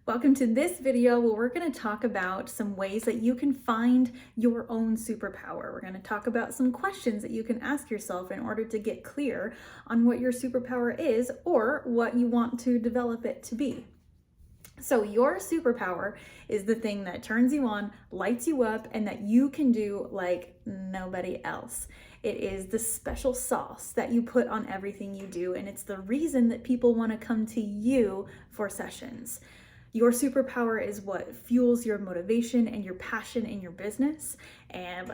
Welcome to this video where we're going to talk about some ways that you can find your own superpower. We're going to talk about some questions that you can ask yourself in order to get clear on what your superpower is or what you want to develop it to be. So your superpower is the thing that turns you on, lights you up, and that you can do like nobody else. It is the special sauce that you put on everything you do, and it's the reason that people want to come to you for sessions. Your superpower is what fuels your motivation and your passion in your business. And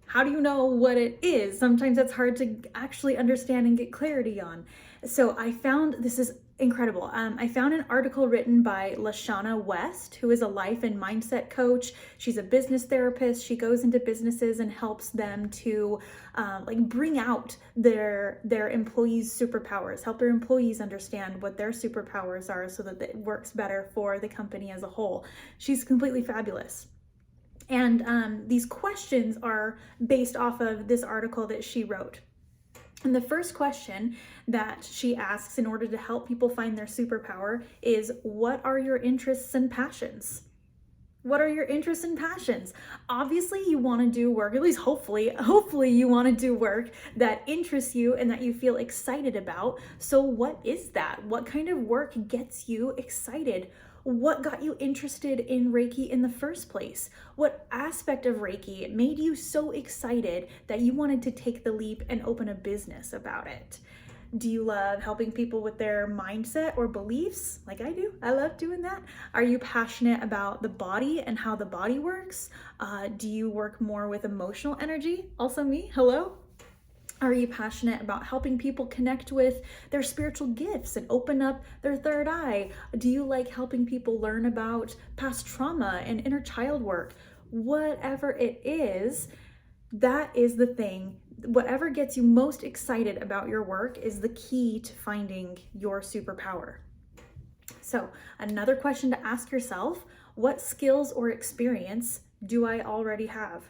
how do you know what it is? Sometimes that's hard to actually understand and get clarity on. So I found this is incredible. I found an article written by LaShana West, who is a life and mindset coach. She's a business therapist. She goes into businesses and helps them to bring out their employees' superpowers, help their employees understand what their superpowers are so that it works better for the company as a whole. She's completely fabulous. And these questions are based off of this article that she wrote. And the first question that she asks in order to help people find their superpower is, what are your interests and passions? What are your interests and passions? Obviously, you want to do work, at least hopefully you want to do work that interests you and that you feel excited about. So what is that? What kind of work gets you excited? What got you interested in Reiki in the first place? What aspect of Reiki made you so excited that you wanted to take the leap and open a business about it? Do you love helping people with their mindset or beliefs like I do? I love doing that. Are you passionate about the body and how the body works? Do you work more with emotional energy? Also me, hello. Are you passionate about helping people connect with their spiritual gifts and open up their third eye? Do you like helping people learn about past trauma and inner child work? Whatever it is, that is the thing. Whatever gets you most excited about your work is the key to finding your superpower. So, another question to ask yourself, what skills or experience do I already have?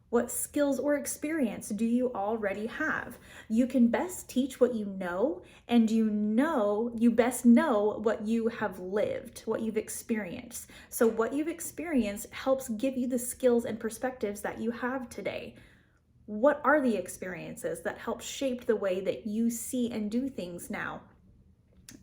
What skills or experience do you already have? You can best teach what you know, and you best know what you have lived, what you've experienced. So what you've experienced helps give you the skills and perspectives that you have today. What are the experiences that help shape the way that you see and do things now?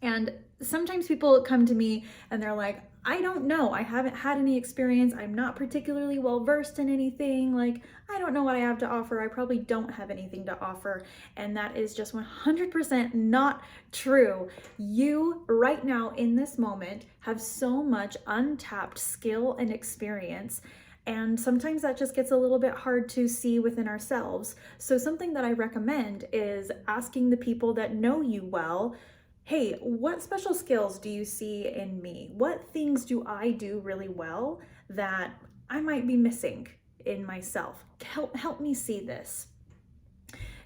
And sometimes people come to me and they're like, I don't know. I haven't had any experience. I'm not particularly well versed in anything. I don't know what I have to offer. I probably don't have anything to offer. And that is just 100% not true. You, right now in this moment, have so much untapped skill and experience. And sometimes that just gets a little bit hard to see within ourselves. So something that I recommend is asking the people that know you well, hey, what special skills do you see in me? What things do I do really well that I might be missing in myself? Help me see this.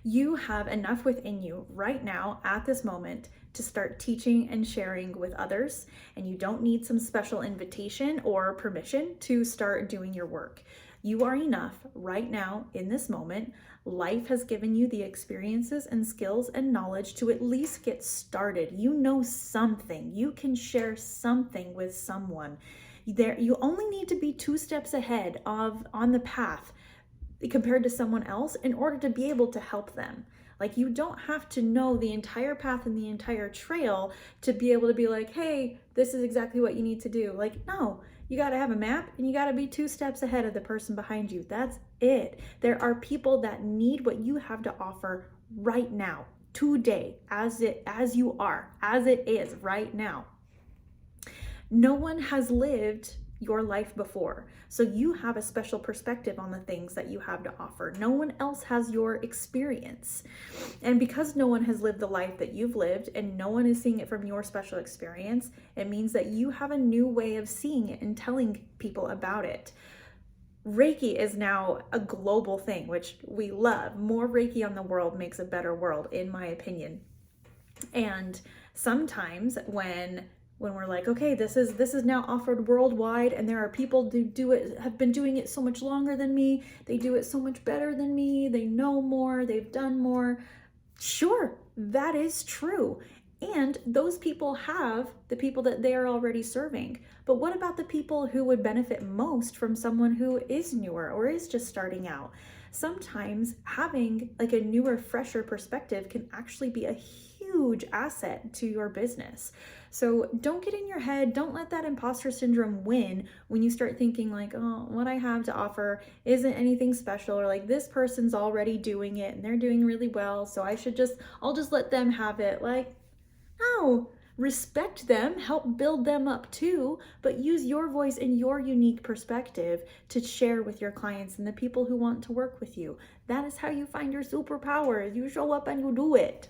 You have enough within you right now at this moment to start teaching and sharing with others, and you don't need some special invitation or permission to start doing your work. You are enough right now in this moment. Life has given you the experiences and skills and knowledge to at least get started. You know something. You can share something with someone. You only need to be 2 steps ahead on the path compared to someone else in order to be able to help them. You don't have to know the entire path and the entire trail to be able to be like, hey, this is exactly what you need to do. No, you got to have a map and you got to be 2 steps ahead of the person behind you. That's it. There are people that need what you have to offer right now, today, as it is right now. No one has lived your life before. So you have a special perspective on the things that you have to offer. No one else has your experience. And because no one has lived the life that you've lived and no one is seeing it from your special experience, it means that you have a new way of seeing it and telling people about it. Reiki is now a global thing, which we love. More Reiki on the world makes a better world, in my opinion. And sometimes when we're like, okay, this is now offered worldwide, and there are people who have been doing it so much longer than me, they do it so much better than me, they know more, they've done more. Sure, that is true. And those people have the people that they are already serving. But what about the people who would benefit most from someone who is newer or is just starting out? Sometimes having like a newer, fresher perspective can actually be a huge asset to your business. So don't get in your head. Don't let that imposter syndrome win when you start thinking like, oh, what I have to offer isn't anything special, or like this person's already doing it and they're doing really well, so I'll just let them have it. Like, no, respect them, help build them up too, but use your voice and your unique perspective to share with your clients and the people who want to work with you. That is how you find your superpower. You show up and you do it.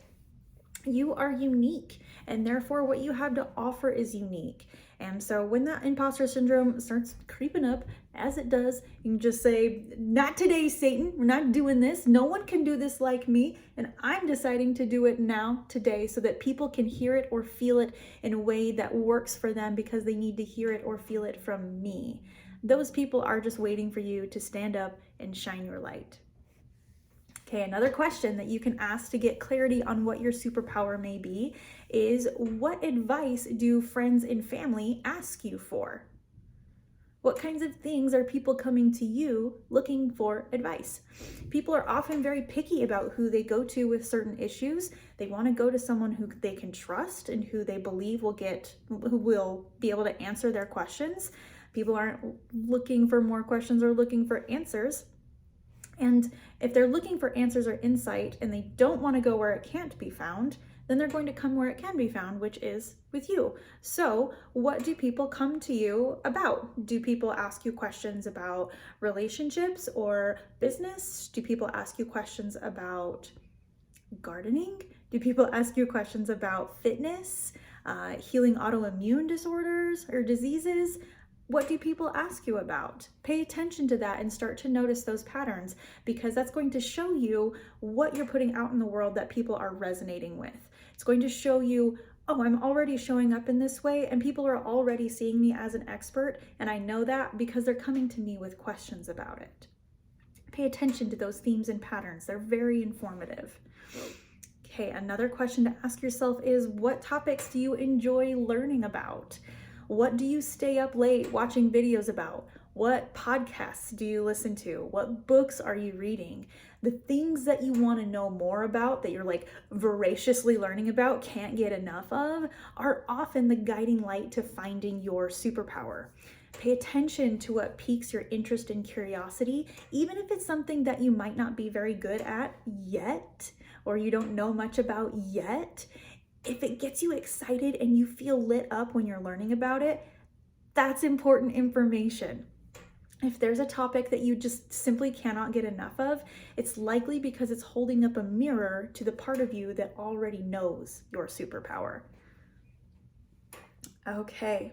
You are unique, and therefore what you have to offer is unique. And so when that imposter syndrome starts creeping up, as it does, you can just say, not today, Satan. We're not doing this. No one can do this like me. And I'm deciding to do it now, today, so that people can hear it or feel it in a way that works for them because they need to hear it or feel it from me. Those people are just waiting for you to stand up and shine your light. Okay, another question that you can ask to get clarity on what your superpower may be is, what advice do friends and family ask you for? What kinds of things are people coming to you looking for advice? People are often very picky about who they go to with certain issues. They want to go to someone who they can trust and who they believe who will be able to answer their questions. People aren't looking for more questions or looking for answers. And if they're looking for answers or insight and they don't want to go where it can't be found, then they're going to come where it can be found, which is with you. So what do people come to you about? Do people ask you questions about relationships or business? Do people ask you questions about gardening? Do people ask you questions about fitness, healing autoimmune disorders or diseases? What do people ask you about? Pay attention to that and start to notice those patterns, because that's going to show you what you're putting out in the world that people are resonating with. It's going to show you, oh, I'm already showing up in this way and people are already seeing me as an expert, and I know that because they're coming to me with questions about it. Pay attention to those themes and patterns. They're very informative. Okay, another question to ask yourself is, what topics do you enjoy learning about? What do you stay up late watching videos about? What podcasts do you listen to? What books are you reading? The things that you want to know more about, that you're like voraciously learning about, can't get enough of, are often the guiding light to finding your superpower. Pay attention to what piques your interest and curiosity, even if it's something that you might not be very good at yet, or you don't know much about yet. If it gets you excited and you feel lit up when you're learning about it, that's important information. If there's a topic that you just simply cannot get enough of, it's likely because it's holding up a mirror to the part of you that already knows your superpower. Okay,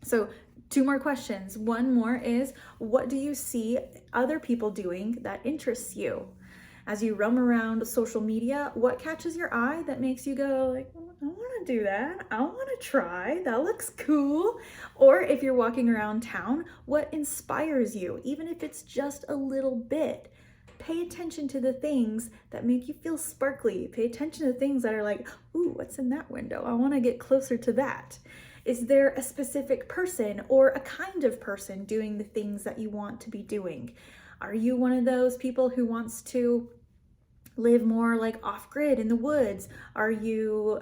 so 2 more questions. One more is, what do you see other people doing that interests you? As you roam around social media, what catches your eye that makes you go like, oh, I want to do that. I want to try. That looks cool. Or if you're walking around town, what inspires you, even if it's just a little bit? Pay attention to the things that make you feel sparkly. Pay attention to things that are like, ooh, what's in that window? I want to get closer to that. Is there a specific person or a kind of person doing the things that you want to be doing? Are you one of those people who wants to live more like off-grid in the woods? Are you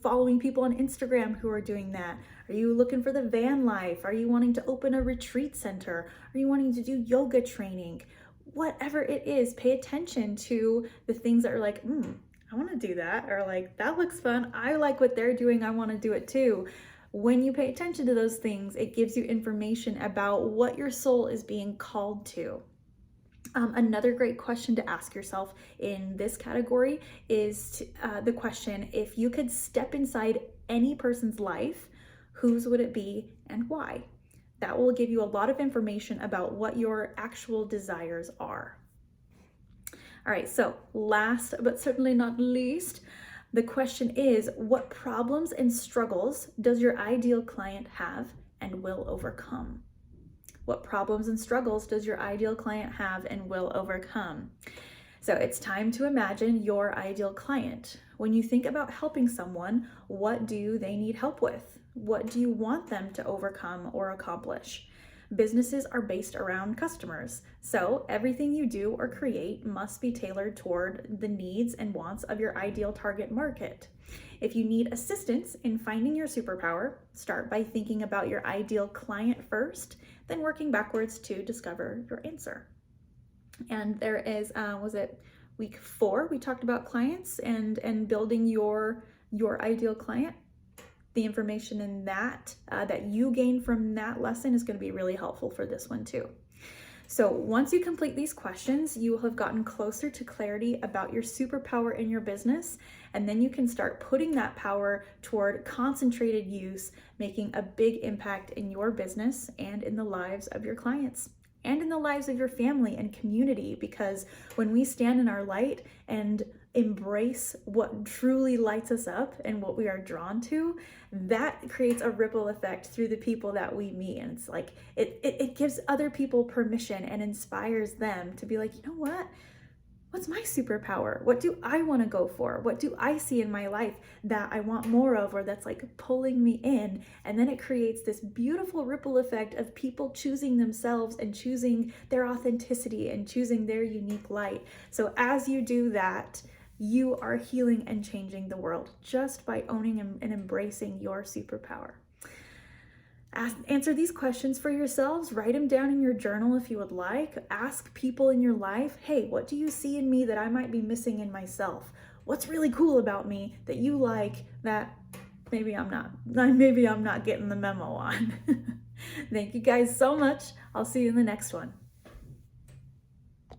following people on Instagram who are doing that? Are you looking for the van life? Are you wanting to open a retreat center? Are you wanting to do yoga training? Whatever it is, pay attention to the things that are like, I want to do that, or like, that looks fun. I like what they're doing. I want to do it too. When you pay attention to those things, it gives you information about what your soul is being called to. Another great question to ask yourself in this category is the question, if you could step inside any person's life, whose would it be and why? That will give you a lot of information about what your actual desires are. All right, so last but certainly not least, the question is, what problems and struggles does your ideal client have and will overcome? What problems and struggles does your ideal client have and will overcome? So it's time to imagine your ideal client. When you think about helping someone, what do they need help with? What do you want them to overcome or accomplish? Businesses are based around customers, so everything you do or create must be tailored toward the needs and wants of your ideal target market. If you need assistance in finding your superpower, start by thinking about your ideal client first, then working backwards to discover your answer. And there is, was it week 4? We talked about clients and building your ideal client. The information in that that you gain from that lesson is going to be really helpful for this one too. So once you complete these questions, you will have gotten closer to clarity about your superpower in your business, and then you can start putting that power toward concentrated use, making a big impact in your business and in the lives of your clients and in the lives of your family and community. Because when we stand in our light and embrace what truly lights us up and what we are drawn to, that creates a ripple effect through the people that we meet. And it's like, it gives other people permission and inspires them to be like, you know what? What's my superpower? What do I want to go for? What do I see in my life that I want more of, or that's like pulling me in? And then it creates this beautiful ripple effect of people choosing themselves and choosing their authenticity and choosing their unique light. So as you do that, you are healing and changing the world just by owning and embracing your superpower. Answer these questions for yourselves. Write them down in your journal if you would like. Ask people in your life, hey, what do you see in me that I might be missing in myself? What's really cool about me that you like that maybe I'm not getting the memo on? Thank you guys so much. I'll see you in the next one.